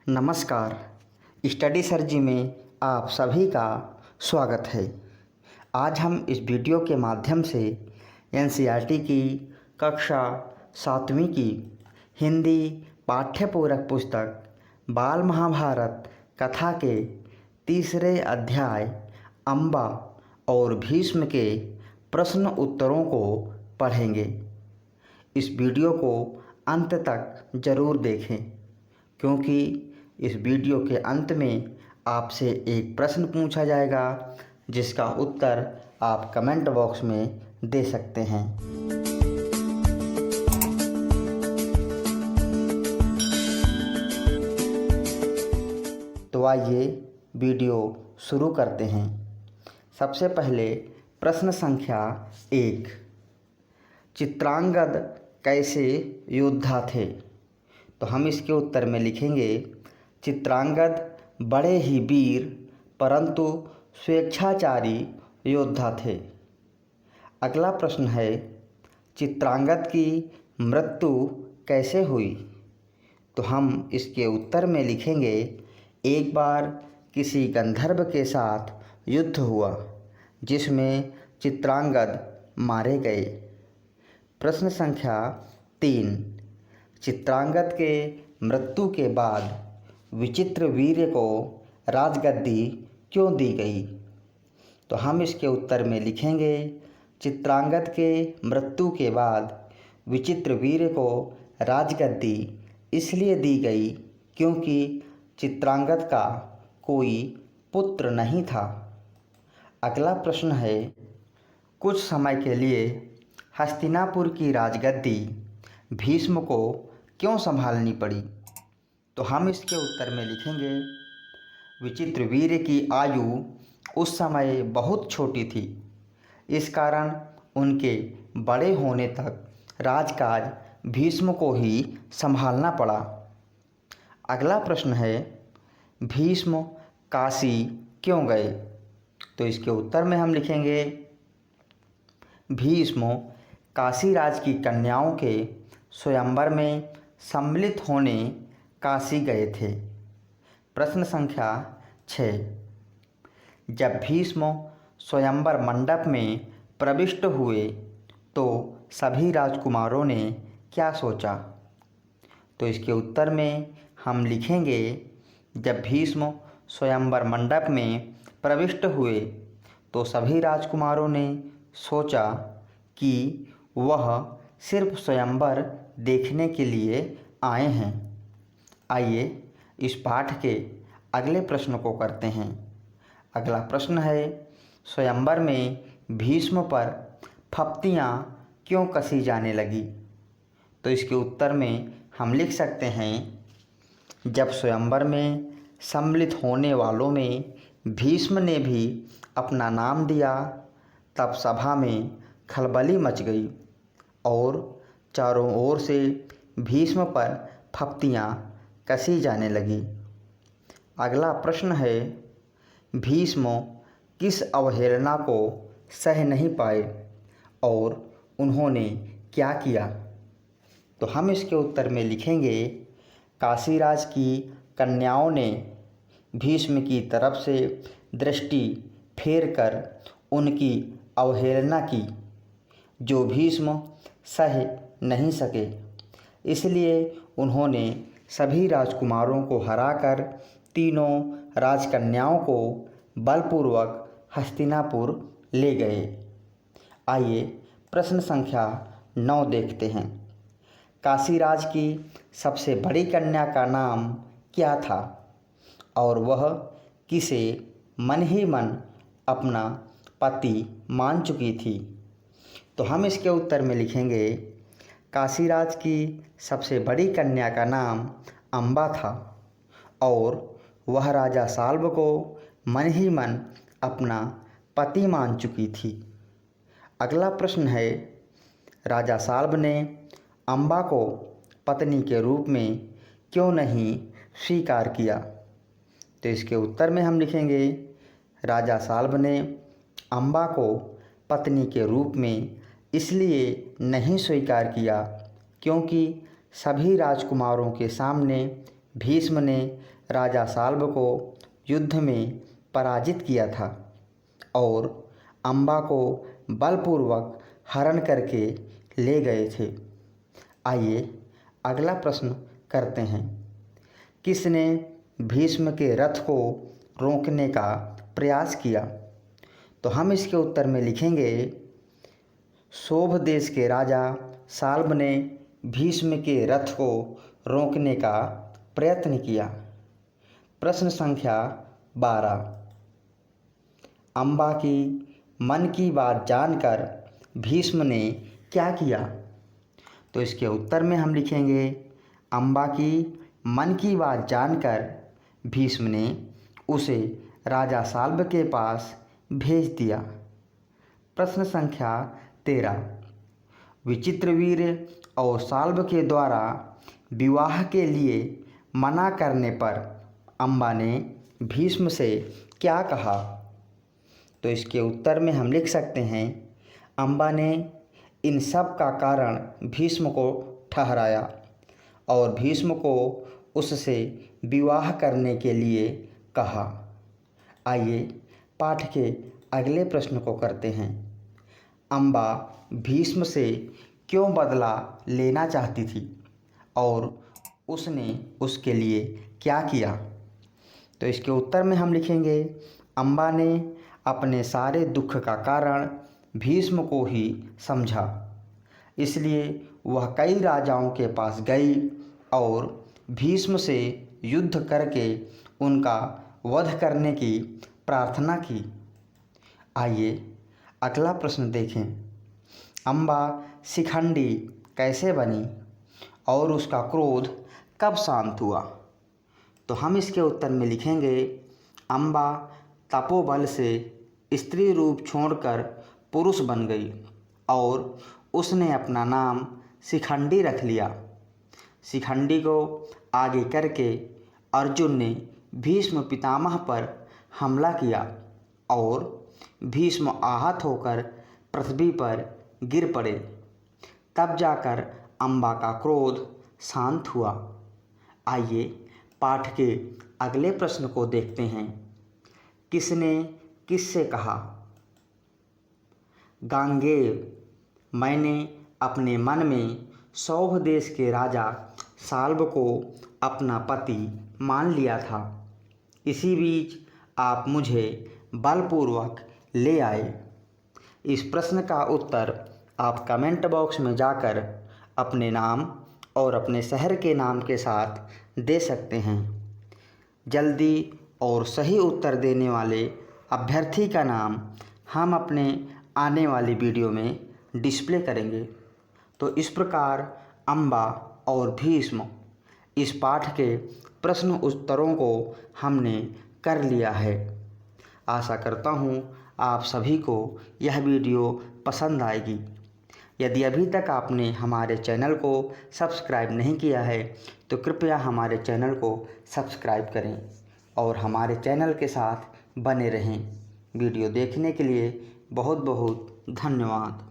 नमस्कार। स्टडी सर्जी में आप सभी का स्वागत है। आज हम इस वीडियो के माध्यम से एनसीईआरटी की कक्षा 7वीं की हिंदी पाठ्यपूरक पुस्तक बाल महाभारत कथा के तीसरे अध्याय अम्बा और भीष्म के प्रश्न उत्तरों को पढ़ेंगे। इस वीडियो को अंत तक ज़रूर देखें, क्योंकि इस वीडियो के अंत में आपसे एक प्रश्न पूछा जाएगा जिसका उत्तर आप कमेंट बॉक्स में दे सकते हैं। तो आइए वीडियो शुरू करते हैं। सबसे पहले प्रश्न संख्या 1, चित्रांगद कैसे योद्धा थे? तो हम इसके उत्तर में लिखेंगे, चित्रांगद बड़े ही वीर परंतु स्वेच्छाचारी योद्धा थे। अगला प्रश्न है, चित्रांगद की मृत्यु कैसे हुई? तो हम इसके उत्तर में लिखेंगे, एक बार किसी गंधर्व के साथ युद्ध हुआ जिसमें चित्रांगद मारे गए। प्रश्न संख्या 3, चित्रांगद के मृत्यु के बाद विचित्रवीर्य को राजगद्दी क्यों दी गई? तो हम इसके उत्तर में लिखेंगे, चित्रांगद के मृत्यु के बाद विचित्रवीर्य को राजगद्दी इसलिए दी गई क्योंकि चित्रांगद का कोई पुत्र नहीं था। अगला प्रश्न है, कुछ समय के लिए हस्तिनापुर की राजगद्दी भीष्म को क्यों संभालनी पड़ी? तो हम इसके उत्तर में लिखेंगे, विचित्रवीर्य की आयु उस समय बहुत छोटी थी, इस कारण उनके बड़े होने तक राजकाज भीष्म को ही संभालना पड़ा। अगला प्रश्न है, भीष्म काशी क्यों गए? तो इसके उत्तर में हम लिखेंगे, भीष्म काशी राज की कन्याओं के स्वयंवर में सम्मिलित होने काशी गए थे। प्रश्न संख्या 6, जब भीष्म स्वयंवर मंडप में प्रविष्ट हुए तो सभी राजकुमारों ने क्या सोचा? तो इसके उत्तर में हम लिखेंगे, जब भीष्म स्वयंवर मंडप में प्रविष्ट हुए तो सभी राजकुमारों ने सोचा कि वह सिर्फ स्वयंवर देखने के लिए आए हैं। आइए इस पाठ के अगले प्रश्न को करते हैं। अगला प्रश्न है, स्वयंवर में भीष्म पर फप्तियाँ क्यों कसी जाने लगी? तो इसके उत्तर में हम लिख सकते हैं, जब स्वयंवर में सम्मिलित होने वालों में भीष्म ने भी अपना नाम दिया तब सभा में खलबली मच गई और चारों ओर से भीष्म पर फप्तियाँ कसी जाने लगी। अगला प्रश्न है, भीष्म किस अवहेलना को सह नहीं पाए और उन्होंने क्या किया? तो हम इसके उत्तर में लिखेंगे, काशीराज की कन्याओं ने भीष्म की तरफ से दृष्टि फेर कर उनकी अवहेलना की, जो भीष्म सह नहीं सके। इसलिए उन्होंने सभी राजकुमारों को हराकर तीनों राजकन्याओं को बलपूर्वक हस्तिनापुर ले गए। आइए प्रश्न संख्या 9 देखते हैं। काशीराज की सबसे बड़ी कन्या का नाम क्या था और वह किसे मन ही मन अपना पति मान चुकी थी? तो हम इसके उत्तर में लिखेंगे, काशीराज की सबसे बड़ी कन्या का नाम अम्बा था और वह राजा साल्व को मन ही मन अपना पति मान चुकी थी। अगला प्रश्न है, राजा साल्व ने अम्बा को पत्नी के रूप में क्यों नहीं स्वीकार किया? तो इसके उत्तर में हम लिखेंगे, राजा साल्व ने अम्बा को पत्नी के रूप में इसलिए नहीं स्वीकार किया क्योंकि सभी राजकुमारों के सामने भीष्म ने राजा साल्ब को युद्ध में पराजित किया था और अम्बा को बलपूर्वक हरण करके ले गए थे। आइए अगला प्रश्न करते हैं। किसने भीष्म के रथ को रोकने का प्रयास किया? तो हम इसके उत्तर में लिखेंगे, शोभ देश के राजा साल्ब ने भीष्म के रथ को रोकने का प्रयत्न किया। प्रश्न संख्या 12, अम्बा की मन की बात जानकर भीष्म ने क्या किया? तो इसके उत्तर में हम लिखेंगे, अम्बा की मन की बात जानकर भीष्म ने उसे राजा साल्ब के पास भेज दिया। प्रश्न संख्या 13, विचित्रवीर्य और साल्ब के द्वारा विवाह के लिए मना करने पर अम्बा ने भीष्म से क्या कहा? तो इसके उत्तर में हम लिख सकते हैं, अम्बा ने इन सब का कारण भीष्म को ठहराया और भीष्म को उससे विवाह करने के लिए कहा। आइए पाठ के अगले प्रश्न को करते हैं। अम्बा भीष्म से क्यों बदला लेना चाहती थी और उसने उसके लिए क्या किया? तो इसके उत्तर में हम लिखेंगे, अम्बा ने अपने सारे दुख का कारण भीष्म को ही समझा, इसलिए वह कई राजाओं के पास गई और भीष्म से युद्ध करके उनका वध करने की प्रार्थना की। आइए अगला प्रश्न देखें। अम्बा शिखंडी कैसे बनी और उसका क्रोध कब शांत हुआ? तो हम इसके उत्तर में लिखेंगे, अम्बा तपोबल से स्त्री रूप छोड़कर पुरुष बन गई और उसने अपना नाम शिखंडी रख लिया। शिखंडी को आगे करके अर्जुन ने भीष्म पितामह पर हमला किया और भीष्म आहत होकर पृथ्वी पर गिर पड़े। तब जाकर अम्बा का क्रोध शांत हुआ। आइए पाठ के अगले प्रश्न को देखते हैं। किसने किससे कहा? गांगेय, मैंने अपने मन में सौभ देश के राजा साल्ब को अपना पति मान लिया था। इसी बीच आप मुझे बलपूर्वक ले आए। इस प्रश्न का उत्तर आप कमेंट बॉक्स में जाकर अपने नाम और अपने शहर के नाम के साथ दे सकते हैं। जल्दी और सही उत्तर देने वाले अभ्यर्थी का नाम हम अपने आने वाली वीडियो में डिस्प्ले करेंगे। तो इस प्रकार अम्बा और भीष्म इस पाठ के प्रश्न उत्तरों को हमने कर लिया है। आशा करता हूँ आप सभी को यह वीडियो पसंद आएगी। यदि अभी तक आपने हमारे चैनल को सब्सक्राइब नहीं किया है तो कृपया हमारे चैनल को सब्सक्राइब करें और हमारे चैनल के साथ बने रहें। वीडियो देखने के लिए बहुत बहुत धन्यवाद।